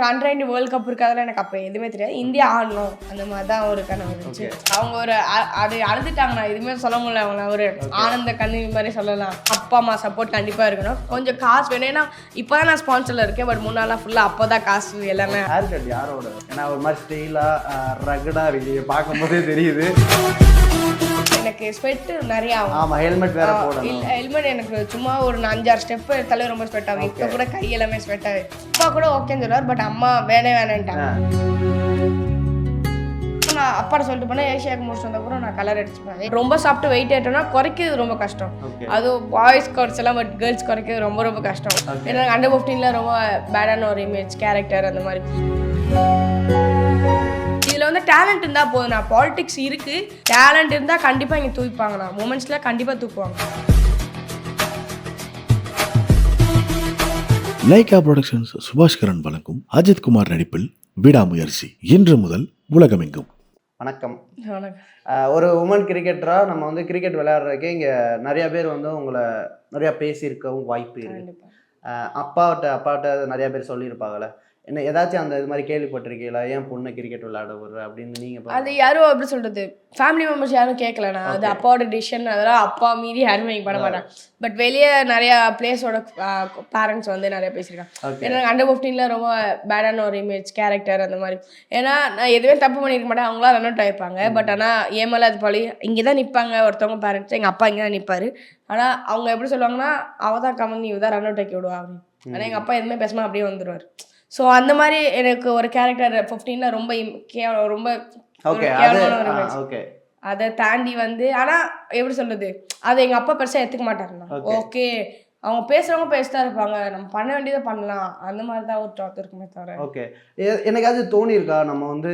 Under world cup இருக்காதுல எனக்கு அப்போ எதுவுமே தெரியாது. இந்தியா ஆடணும் அந்த மாதிரி தான் ஒரு கனவு இருந்துச்சு. அவங்க ஒரு அது அழுதுட்டாங்க. நான் எதுவுமே சொல்ல முடியல. அவங்கள ஒரு ஆனந்த கண்ணீர் மாதிரி சொல்லலாம். அப்பா அம்மா சப்போர்ட் கண்டிப்பாக இருக்கணும். கொஞ்சம் காசு வேணும். ஏன்னா இப்போ தான் நான் ஸ்பான்சரில் இருக்கேன். பட் முன்னாலாம் ஃபுல்லாக அப்போ தான் காசு எல்லாமே. ஹேர் கட் யாரோட? ஏன்னா ஒரு மாதிரி ஸ்டைலாக ரகடாக இருக்கு, பார்க்கும்போதே தெரியுது. எனக்கு ஸ்வெட் நிறைய ஆகும். ஆமாம், ஹெல்மெட் வேற போடணும். ஹெல்மெட் எனக்கு சும்மா ஒரு 5-6 ஸ்டெப் எடுத்தாலே ரொம்ப ஸ்வெட் ஆகும். இப்போ கூட கை எல்லாமே ஸ்வெட் ஆகுது. அப்பா கூட ஓகேன்னு சொல்லுவார். பட் அம்மா வேணான்ட்டாங்க. நான் அப்பாட்ட சொல்லிட்டு போனால் ஏஷியாவுக்கு முடிச்சுட்டு வந்தால் கூட நான் கலர் அடிச்சுப்பேன். ரொம்ப சாப்பிட்டு வெயிட் ஆகிட்டோம்னா குறைக்கிறது ரொம்ப கஷ்டம். அதுவும் பாய்ஸ் குறைச்சலாம், பட் கேர்ள்ஸ் குறைக்கிறது ரொம்ப ரொம்ப கஷ்டம். ஏன்னா அண்டர் 15 ரொம்ப பேடான ஒரு இமேஜ் கேரக்டர் அந்த மாதிரி. இதில் வந்து டேலண்ட் இருந்தால் போதும். நான் பாலிடிக்ஸ் இருக்குது, டேலண்ட் இருந்தால் கண்டிப்பாக இங்கே தூக்கிப்பாங்கண்ணா. மூமெண்ட்ஸில் கண்டிப்பாக தூக்குவாங்க. லைகா புரொடக்ஷன்ஸ் சுபாஷ்கரன் வழங்கும் அஜித் குமார் நடிப்பில் விடாமுயற்சி இன்று முதல் உலகமெங்கும். வணக்கம். வணக்கம். ஒரு உமன் கிரிக்கெட்டராக நம்ம வந்து கிரிக்கெட் விளையாடுறதுக்கே இங்கே நிறையா பேர் வந்து உங்களை நிறையா பேசியிருக்கவும் வாய்ப்பு இருக்குது. அப்பாட்ட நிறையா பேர் சொல்லியிருப்பாங்கள்ல, என்ன ஏதாச்சும் அந்த இது மாதிரி கேள்விப்பட்டிருக்கீங்களா? ஏன் பொண்ணு கிரிக்கெட் விளையாட விடுற அப்படின்னு நீங்கள்? அது யாரும் அப்படி சொல்கிறது, ஃபேமிலி மெம்பர்ஸ் யாரும் கேட்கலண்ணா. அது அப்பாவோட டிசிஷன். அதெல்லாம் அப்பா மீறி யாருமே இங்கே பண்ண மாட்டாங்க. பட் வெளியே நிறையா பிளேஸோட பேரண்ட்ஸ் வந்து நிறையா பேசியிருக்காங்க. ஏன்னா அண்டர் 15 ரொம்ப பேடான ஒரு இமேஜ் கேரக்டர் அந்த மாதிரி. ஏன்னா நான் எதுவுமே தப்பு பண்ணியிருக்க மாட்டேன். அவங்களாம் ரன் அவுட் ஆகிருப்பாங்க. பட் ஆனால் ஏமால அது பழி இங்கே தான் நிற்பாங்க ஒருத்தவங்க பேரண்ட்ஸ். எங்கள் அப்பா இங்கே தான் நிற்பார். ஆனால் அவங்க எப்படி சொல்லுவாங்கன்னா, அவள் தான் கமந்து இவ தான் ரன் அவுட் ஆக்கி விடுவா அப்படின்னு. ஆனால் எங்கள் அப்பா எதுவுமே பேசாமல் அப்படியே வந்துடுவார். ஸோ அந்த மாதிரி எனக்கு ஒரு கேரக்டர் 15 ரொம்ப ரொம்ப அதை தாண்டி வந்து, ஆனால் எப்படி சொல்றது, அதை எங்கள் அப்பா பெருசாக எடுத்துக்க மாட்டாருண்ணா. ஓகே, அவங்க பேசுகிறவங்க பேசிதான் இருப்பாங்க, நம்ம பண்ண வேண்டியதை பண்ணலாம், அந்த மாதிரி தான் ஒரு டாக் இருக்குமே தவிர. ஓகே, எனக்காவது தோணி இருக்கா நம்ம வந்து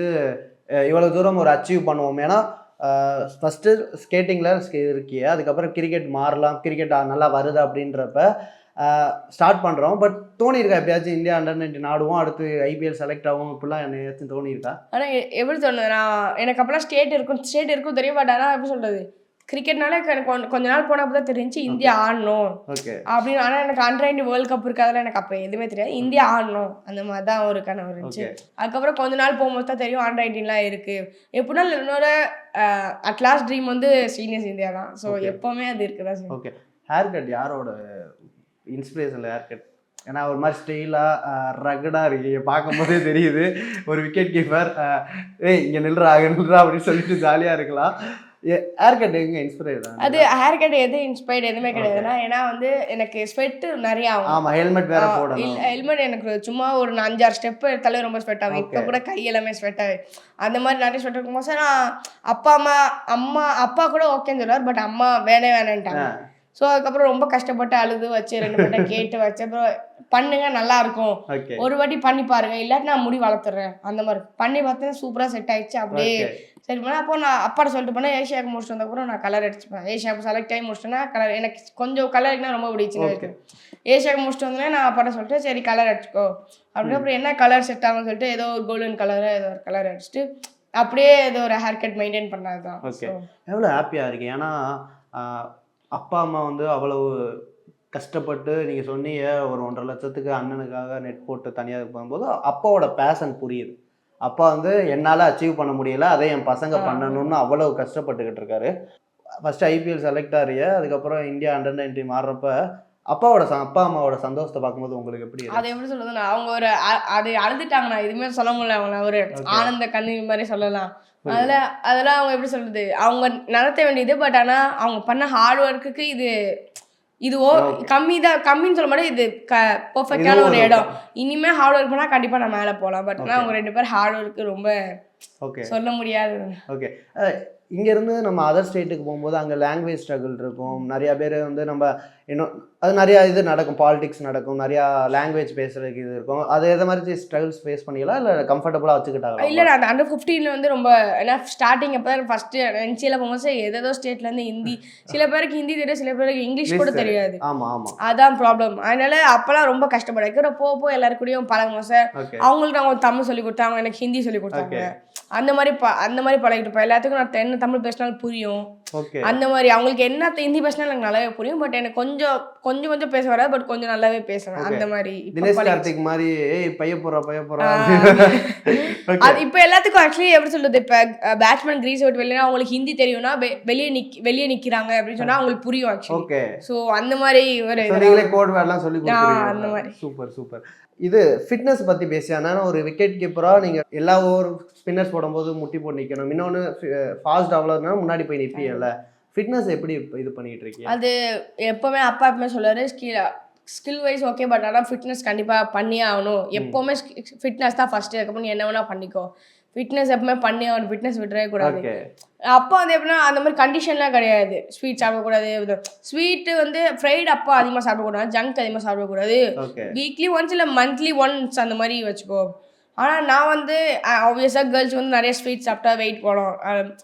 இவ்வளோ தூரம் ஒரு அச்சீவ் பண்ணுவோம்? ஏன்னா ஃபஸ்ட்டு ஸ்கேட்டிங்கில் இருக்கியே, அதுக்கப்புறம் கிரிக்கெட் மாறலாம், கிரிக்கெட் நல்லா வருது அப்படின்றப்ப ஸ்டார்ட் பண்ணுறோம். பட் தோணி இருக்கா எப்படியாச்சும் இந்தியா அண்டர் 19 ஆடுவோம், அடுத்து IPL செலக்ட் ஆகும், இப்படிலாம் என்னையாச்சும் தோணி இருக்கா? ஆனால் எப்படி சொன்னது, நான் எனக்கு அப்போலாம் ஸ்டேட் இருக்கும் தெரியும். பட் ஆனால் எப்படி சொல்கிறது, கிரிக்கெட்னால எனக்கு கொஞ்ச நாள் போனப்போ தான் தெரிஞ்சு இந்தியா ஆடணும் அப்படின்னு. ஆனால் எனக்கு அண்டர் வேர்ல்ட் கப் இருக்காதுல எனக்கு அப்போ எதுவுமே தெரியாது. இந்தியா ஆடணும் அந்த மாதிரி தான் ஒரு கனவு இருந்துச்சு. அதுக்கப்புறம் கொஞ்ச நாள் போகும்போது தான் தெரியும் அண்டர் 19 இருக்குது. எப்படின்னா என்னோட அட்லாஸ்ட் ட்ரீம் வந்து சீனியர்ஸ் இந்தியா தான். ஸோ எப்போவுமே அது இருக்குதா. ஓகே, ஹேர் கட் யாரோட இன்ஸ்பிரேஷனில் ஹேர் கட்? ஏன்னா ஒரு மாதிரி ஸ்டைலாக ரகடாக இருக்கு, பார்க்கும்போதே தெரியுது. ஒரு விக்கெட் கீப்பர் இங்கே நில்றா அப்படின்னு சொல்லிட்டு ஜாலியாக இருக்கலாம். ஹேர் கட் எங்கே இன்ஸ்பைர் தான்? அது ஹேர் கட் எது இன்ஸ்பைர்ட் எதுவுமே கிடையாதுன்னா, ஏன்னா வந்து எனக்கு ஸ்வெட் நிறைய ஆகும். ஆமாம், ஹெல்மெட் வேற போடணும். ஹெல்மெட் எனக்கு சும்மா ஒரு 5-6 ஸ்டெப் எடுத்தாலே ரொம்ப ஸ்வெட் ஆகும். இப்போ கூட கை எல்லாமே ஸ்வெட் ஆகுது. அந்த மாதிரி நிறைய ஸ்வெட் இருக்கும்போது நான் அப்பா கூட ஓகேன்னு சொல்லுவார். பட் அம்மா வேணான்ட்டாங்க. ஸோ அதுக்கப்புறம் ரொம்ப கஷ்டப்பட்டு அழுது வச்சு 2 பேர்ட்ட கேட்டு வச்சு அப்புறம் பண்ணுங்க நல்லா இருக்கும், ஒரு வாட்டி பண்ணி பாருங்க, இல்லாட்டி நான் முடி வளர்த்துறேன் அந்த மாதிரி பண்ணி பார்த்தேன். சூப்பராக செட் ஆயிடுச்சு. அப்படியே சரி பண்ணேன். அப்போ நான் அப்பாட்ட சொல்லிட்டு போனேன், ஏஷியாவுக்கு முடிச்சுட்டு வந்தப்பறம் நான் கலர் அடிச்சுப்பேன். ஏஷியாவுக்கு செலக்ட் ஆகி முடிச்சிட்டேன்னா கலர் எனக்கு கொஞ்சம் கலருக்குனா ரொம்ப பிடிச்சிருக்கு. ஏஷியாவுக்கு முடிச்சுட்டு வந்தோடனே நான் அப்பாட்ட சொல்லிட்டு சரி கலர் அடிச்சுக்கோ அப்படின்னு. அப்புறம் என்ன கலர் செட் ஆகும்னு சொல்லிட்டு ஏதோ ஒரு கோல்டன் கலரு ஏதோ ஒரு கலர் அடிச்சுட்டு அப்படியே ஏதோ ஒரு ஹேர் கட் மெயின்டைன் பண்ணது தான். எவ்வளோ ஹாப்பியாக இருக்கு. ஏன்னா அப்பா அம்மா வந்து அவ்வளவு கஷ்டப்பட்டு நீங்கள் சொன்னீங்க ஒரு 1.5 லட்சத்துக்கு அண்ணனுக்காக நெட் போட்டு தனியாக போகும்போது அப்பாவோட பேஷன் புரியுது. அப்பா வந்து என்னால் அச்சீவ் பண்ண முடியல, அதை என் பசங்க பண்ணணும்னு அவ்வளவு கஷ்டப்பட்டுக்கிட்டு இருக்காரு. ஃபஸ்ட்டு IPL செலக்ட் ஆகிய, அதுக்கப்புறம் இந்தியா அண்டர் 19 மாறுறப்ப அப்பா அம்மாவோட சந்தோஷத்தை பார்க்கும்போது உங்களுக்கு எப்படி? அது எப்படி சொல்லுதுன்னா, அவங்க ஒரு அது அழுதுட்டாங்க. நான் எதுவுமே சொல்ல முடியல. அவங்கள ஒரு ஆனந்த கண்ணீர் மாதிரி சொல்லலாம். அதெல்லாம் அவங்க எப்படி சொல்றது, அவங்க நடத்த வேண்டியது. பட் ஆனால் அவங்க பண்ண ஹார்ட் ஒர்க்குக்கு இது கம்மின்னு சொல்ல மாட்டேன். இது பர்ஃபெக்டான ஒரு இடம். இனிமேல் ஹார்ட் ஒர்க் பண்ணால் கண்டிப்பாக நான் மேலே போகலாம். பட் ஆனால் அவங்க 2 பேர் ஹார்ட் ஒர்க்கு ரொம்ப சொல்ல முடியாது. ஓகே, இங்கேருந்து நம்ம அதர் ஸ்டேட்டுக்கு போகும்போது அங்கே லாங்குவேஜ் ஸ்ட்ரகிள் இருக்கும். நிறையா பேர் வந்து நம்ம இன்னும் அது நிறையா இது நடக்கும், பாலிடிக்ஸ் நடக்கும், நிறையா லாங்குவேஜ் பேசுறதுக்கு இது இருக்கும். அது எதை மாதிரி ஸ்ட்ரகிள்ஸ் ஃபேஸ் பண்ணிக்கலாம், இல்லை கம்ஃபர்டபுளாக வச்சுக்கிட்டாங்க? இல்லை, அந்த அண்டர் 15 வந்து ரொம்ப ஏன்னா ஸ்டார்டிங் அப்போ தான் ஃபஸ்ட்டு NCAல போகும்போது ஏதோ ஸ்டேட்லேருந்து ஹிந்தி, சில பேருக்கு ஹிந்தி தெரியும், சில பேருக்கு இங்கிலீஷ் கூட தெரியாது. அதான் ப்ராப்ளம். அதனால அப்போலாம் ரொம்ப கஷ்டப்பட போக எல்லாருக்கூடையும் பழகுவோம் சார். அவங்களுக்கு அவங்க தமிழ் சொல்லி கொடுத்தாங்க, எனக்கு ஹிந்தி சொல்லி கொடுத்தாங்க. அந்த மாதிரி பழகிட்டு எல்லாத்துக்கும் நான் தமிழ் பேசினாலும் புரியும். ஓகே. அந்த மாதிரி அவங்களுக்கு என்ன ஹிந்தி பேசினா எனக்கு நல்லாவே புரியும். பட் எனக்கு கொஞ்சம் கொஞ்சம் கொஞ்சம் பேச வராது. பட் கொஞ்சம் நல்லாவே பேசுவேன். அந்த மாதிரி தினேஷ் கார்த்திக் மாதிரி பைய போறா அது இப்போ எல்லாத்துக்கும் ஆக்சுவலி எப்படி சொல்றது, இப்போ பேட்ஸ்மேன் கிரீஸ் அவுட் வெளியே அவங்களுக்கு ஹிந்தி தெரியும்னா வெளியே நிக்கிறாங்க அப்படின்னு சொன்னா அவங்களுக்கு புரியும் ஆக்சுவலி. ஓகே. ஸோ அந்த மாதிரி ஒரு நீங்களே கோட் வேர்ட்லாம் சொல்லி அந்த கொடுத்துருக்கீங்க. மாதிரி. Super super. இது ஃபிட்னஸ் பத்தி பேசியா, ஒரு விக்கெட் கீப்பரா நீங்க எல்லா ஓவர் ஸ்பின்னர்ஸ் போடும்போது முட்டி போட்டு நிக்கணும். இன்னொன்னு ஃபாஸ்ட் பவுலர்னா முன்னாடி போய் நிப்பீங்கல்ல, ஃபிட்னஸ் எப்படி இது பண்ணிட்டு இருக்கீங்க? அது எப்பவுமே அப்பா எப்பவுமே சொல்லுவாரு, ஸ்கில் வைஸ் ஓகே, பட் ஆனால் ஃபிட்னஸ் கண்டிப்பாக பண்ணியே ஆகணும். எப்போவுமே ஃபிட்னஸ் தான் ஃபஸ்ட்டு. அதுக்கப்புறம் நீ என்ன வேணா பண்ணிக்கோ. ஃபிட்னஸ் எப்பவுமே பண்ணி ஆகணும். ஃபிட்னஸ் விட்டுறவே கூடாது. அப்பா வந்து எப்படின்னா அந்த மாதிரி கண்டிஷன்லாம் கிடையாது. ஸ்வீட் சாப்பிடக்கூடாது, ஸ்வீட்டு வந்து ஃப்ரைட் அப்பா அதிகமாக சாப்பிடக்கூடாது, ஜங்க் அதிகமாக சாப்பிடக்கூடாது, வீக்லி ஒன்ஸ் இல்லை மந்த்லி ஒன்ஸ் அந்த மாதிரி வச்சுக்கோ. ஆனால் நான் வந்து ஆப்வியஸாக கேர்ள்ஸ் வந்து நிறைய ஸ்வீட் சாப்பிட்டா வெயிட் போடும்.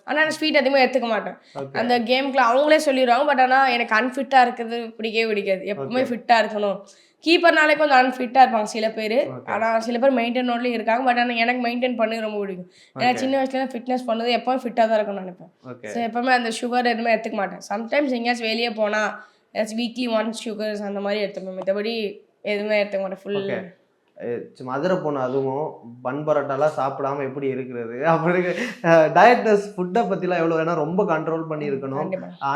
ஆனால் நான் ஸ்வீட் அதிகமாக எடுத்துக்க மாட்டேன். அந்த கேமுக்குலாம் அவங்களே சொல்லிடுவாங்க. பட் ஆனால் எனக்கு அன்ஃபிட்டாக இருக்கிறது பிடிக்காது. எப்பவுமே ஃபிட்டாக இருக்கணும். கீப்பர்னாலே கொஞ்சம் அன்ஃபிட்டாக இருப்பாங்க சில பேர். ஆனால் சில பேர் மெயின்டைனோட்லேயும் இருக்காங்க. பட் ஆனால் எனக்கு மெயின்டைன் பண்ணி ரொம்ப பிடிக்கும். ஏன்னா சின்ன வயசுலேருந்து ஃபிட்னஸ் பண்ணது எப்போவும் ஃபிட்டாக தான் இருக்கும்னு நினைப்பேன். ஸோ எப்போவுமே அந்த சுகர் எதுவுமே எடுத்துக்க மாட்டேன். சம்டைம்ஸ் எங்கேயாச்சும் வெளியே போனால் ஏதாச்சும் வீக்லி ஒன்ஸ் சுகர்ஸ் அந்த மாதிரி எடுத்துப்பேன். மற்றபடி எதுவுமே எடுத்துக்க மாட்டேன். ஃபுல் மதுரை போன அதுவும் பன் பரோட்டாலாம் சாப்பிடாம எப்படி இருக்கிறது அப்படி டயட்னஸ் ஃபுட்டை பற்றிலாம் எவ்வளோ வேணால் ரொம்ப கண்ட்ரோல் பண்ணி இருக்கணும்.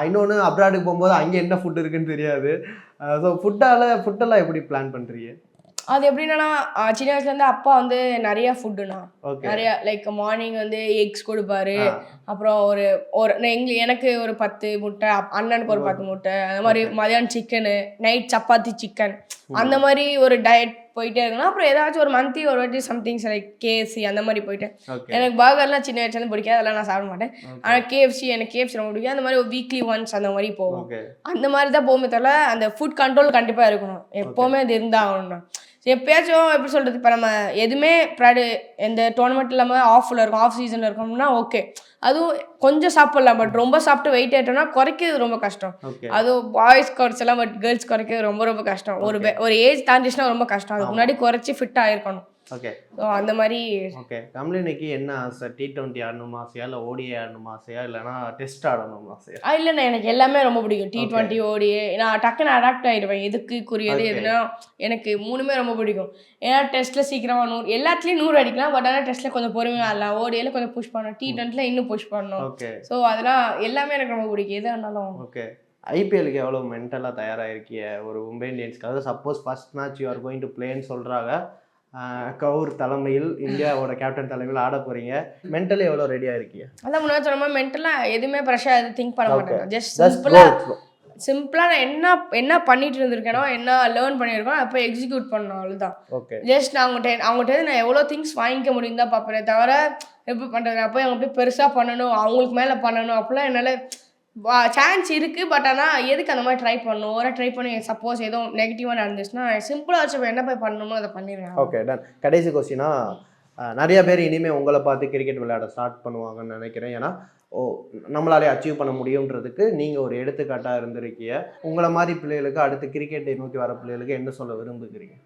இன்னொன்று அப்ராடுக்கு போகும்போது அங்கே என்ன ஃபுட் இருக்குன்னு தெரியாது. ஸோ ஃபுட்டெல்லாம் எப்படி பிளான் பண்ணுறீங்க? அது எப்படின்னா சின்ன வயசுலேருந்து அப்பா வந்து நிறைய ஃபுட்டுண்ணா, நிறைய லைக் மார்னிங் வந்து எக்ஸ் கொடுப்பாரு. அப்புறம் எனக்கு ஒரு 10 முட்டை, அண்ணனுக்கு ஒரு 10 முட்டை, அந்த மாதிரி மதியானம் சிக்கனு, நைட் சப்பாத்தி சிக்கன், அந்த மாதிரி ஒரு டயட் போயிட்டே இருக்கணும். அப்புறம் ஏதாச்சும் ஒரு மந்த்லி ஒரு வாட்டி சம்திங்ஸ் லைக் கேஎஃப்சி அந்த மாதிரி போயிட்டு. எனக்கு பர்கர்லாம் சின்ன வயசுலேருந்து பிடிக்காது, அதெல்லாம் நான் சாப்பிட மாட்டேன். ஆனால் எனக்கு கேஎஃப்சி ரொம்ப பிடிக்கும். அந்த மாதிரி ஒரு வீக்லி ஒன்ஸ் அந்த மாதிரி போகும். அந்த மாதிரி தான் போகுமே தவிர அந்த ஃபுட் கண்ட்ரோல் கண்டிப்பாக இருக்கணும். எப்போவுமே அது இருந்தாகணும்னா எப்பயாச்சும் எப்படி சொல்கிறது, இப்போ நம்ம எதுவுமே எந்த டோர்னமெண்ட் இல்லாமல் ஆஃபில் இருக்கும், ஆஃப் சீசனில் இருக்கணும்னா ஓகே, அதுவும் கொஞ்சம் சாப்பிட்லாம். பட் ரொம்ப சாப்பிட்டு வெயிட் ஆகிட்டோம்னா குறைக்கிறது ரொம்ப கஷ்டம். அதுவும் பாய்ஸ் குறைச்சலாம், பட் கேர்ள்ஸ் குறைக்கிறது ரொம்ப ரொம்ப கஷ்டம். ஒரு ஏஜ் தாண்டிச்சுன்னா ரொம்ப கஷ்டம். அதுக்கு முன்னாடி குறைச்சி ஃபிட்டாக இருக்கணும். ஓகே. ஸோ அந்த மாதிரி. ஓகே. கமலினிக்கு என்ன ஆசை? T20 ஆடணும் ஆசையா, இல்லை ஓடிஏ ஆடணும் ஆசையா, இல்லைனா டெஸ்ட் ஆடணும் ஆசையா? இல்லைண்ணா, எனக்கு எல்லாமே ரொம்ப பிடிக்கும். T20 ஓடிஏ நான் டக்குன்னு அடாப்ட் ஆகிடுவேன். எதுக்குரியது எதுனா எனக்கு 3மே ரொம்ப பிடிக்கும். ஏன்னா டெஸ்ட்டில் சீக்கிரமாக 100, எல்லாத்துலேயும் 100 அடிக்கலாம். பட் ஆனால் டெஸ்ட்டில் கொஞ்சம் பொறுமையாக ஆடலாம். ஓடிஏல கொஞ்சம் புஷ் பண்ணணும், T20ல இன்னும் புஷ் பண்ணணும். ஸோ அதெல்லாம் எல்லாமே எனக்கு ரொம்ப பிடிக்கும். எது ஆனாலும். ஓகே. ஐபிஎலுக்கு எவ்வளோ மென்டலாக தயாராக இருக்கிய ஒரு மும்பை இந்தியன்ஸ்க்காக? Suppose first match you are going to பிளேன்னு சொல்கிறாங்க, கவுர் தலைமையில், இந்தியாவோட கேப்டன் தலைமையில் ஆட போறீங்க. மென்டலி எவ்வளோ ரெடியாக இருக்கீங்க? அதான் முன்னாடி சொன்ன மாதிரி மென்டலாக எதுவுமே ப்ரெஷர் எதுவும் திங்க் பண்ண மாட்டேன். ஜஸ்ட் சிம்பிளாக நான் என்ன பண்ணிட்டு இருந்திருக்கேனோ, என்ன லேர்ன் பண்ணியிருக்கோம், அப்போ எக்ஸிக்யூட் பண்ணணும், அவ்வளோதான். ஜஸ்ட் நான் அவங்ககிட்ட நான் எவ்வளோ திங்ஸ் வாங்கிக்க முடியும் தான் பார்ப்பேன் தவிர எப்படி பண்ணுறது, அப்போ அவங்க போய் பெருசாக பண்ணணும், அவங்களுக்கு மேலே பண்ணணும் அப்படிலாம் என்னால் சான்ஸ் இருக்குது. பட் ஆனால் எதுக்கு அந்த மாதிரி ட்ரை பண்ணணும்? ஒரு ட்ரை பண்ணி சப்போஸ் எதுவும் நெகட்டிவாக நடந்துச்சுன்னா சிம்பிளாக வச்சு என்ன போய் பண்ணணுமோ அதை பண்ணிடுவேன். Okay, done. கடைசி கொஸ்டினா, நிறைய பேர் இனிமேல் உங்களை பார்த்து கிரிக்கெட் விளையாட ஸ்டார்ட் பண்ணுவாங்கன்னு நினைக்கிறேன். ஏன்னா நம்மளாலே அச்சீவ் பண்ண முடியுன்றதுக்கு நீங்கள் ஒரு எடுத்துக்காட்டாக இருந்திருக்கீங்க. உங்களை மாதிரி பிள்ளைகளுக்கு, அடுத்து கிரிக்கெட்டை நோக்கி வர பிள்ளைகளுக்கு என்ன சொல்ல விரும்புகிறீங்க?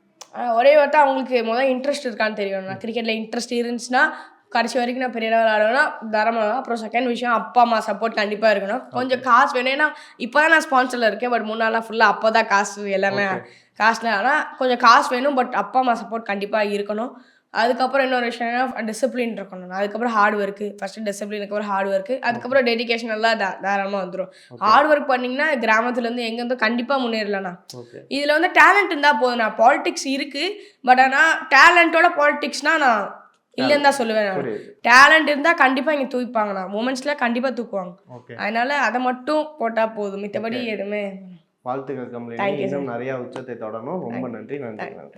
ஒரே வார்த்தை, அவங்களுக்கு முதல்ல இன்ட்ரெஸ்ட் இருக்கான்னு தெரியும். நான் கிரிக்கெட்டில் இன்ட்ரெஸ்ட் இருந்துச்சுன்னா கடைசி வரைக்கும் நான் பெரிய லெவல் ஆடுவேன்னா தரமாக. அப்புறம் செகண்ட் விஷயம், அப்பா அம்மா சப்போர்ட் கண்டிப்பாக இருக்கணும். கொஞ்சம் காசு வேணும். ஏன்னா இப்போ தான் நான் ஸ்பான்சரில் இருக்கேன். பட் முன்னாலாம் ஃபுல்லாக அப்போ தான் காசு எல்லாமே காசுல. ஆனால் கொஞ்சம் காசு வேணும். பட் அப்பா அம்மா சப்போர்ட் கண்டிப்பாக இருக்கணும். அதுக்கப்புறம் இன்னொரு விஷயம், டிசிப்ளின் இருக்கணும். அதுக்கப்புறம் ஹார்ட் ஒர்க்கு. ஃபஸ்ட்டு டிசிப்ளினுக்கு அப்புறம் ஹார்ட் ஒர்க்கு, அதுக்கப்புறம் டெடிகேஷன் எல்லாம் தாராளமாக வந்துடும். ஹார்ட் ஒர்க் பண்ணிங்கன்னா கிராமத்துலேருந்து எங்கேருந்தோ கண்டிப்பாக முன்னேறலண்ணா. இதில் வந்து டேலண்ட் இருந்தால் போதுண்ணா. பாலிடிக்ஸ் இருக்குது, பட் ஆனால் டேலண்ட்டோட பாலிடிக்ஸ்னால் நான் இல்லைன்னு தான் சொல்லுவேன். டேலண்ட் இருந்தால் கண்டிப்பாக இங்கே தூக்கிப்பாங்கண்ணா. மூமெண்ட்ஸில் கண்டிப்பாக தூக்குவாங்க. அதனால அதை மட்டும் போட்டால் போதும், மித்தபடி எதுவுமே. வாழ்த்துக்கள் கமலினி, இன்னும் நிறைய உச்சத்தை தொடரணும். ரொம்ப நன்றி.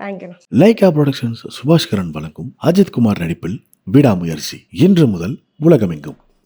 தேங்க்யூ. லைகா புரொடக்ஷன்ஸ் சுபாஷ்கரன் வழங்கும் அஜித் குமார் நடிப்பில் விடாமுயற்சி இன்று முதல் உலகமெங்கும்.